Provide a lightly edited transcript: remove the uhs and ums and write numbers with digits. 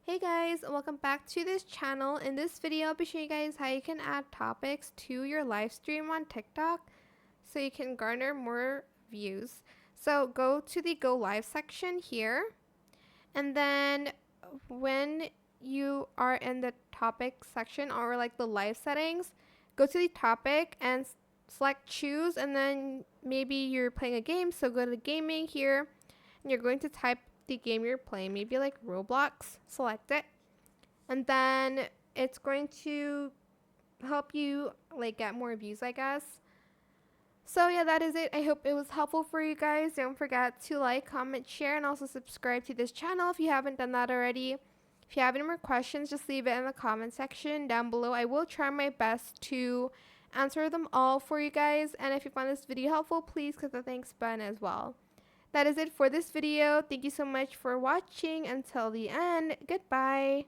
Hey guys, welcome back to this channel. In this video, I'll be showing you guys how you can add topics to your live stream on TikTok so you can garner more views. So go to the Go Live section here, and then when you are in the topic section or like the live settings, go to the topic and select choose, and then maybe you're playing a game, so go to gaming here and you're going to type the game you're playing, maybe like Roblox, select it, and then it's going to help you like get more views, I guess. So yeah, that is it. I hope it was helpful for you guys. Don't forget to like, comment, share, and also subscribe to this channel if you haven't done that already. If you have any more questions, just leave it in the comment section down below. I will try my best to answer them all for you guys. And if you found this video helpful, please click the thanks button as well. That is it for this video. Thank you so much for watching. Until the end, goodbye.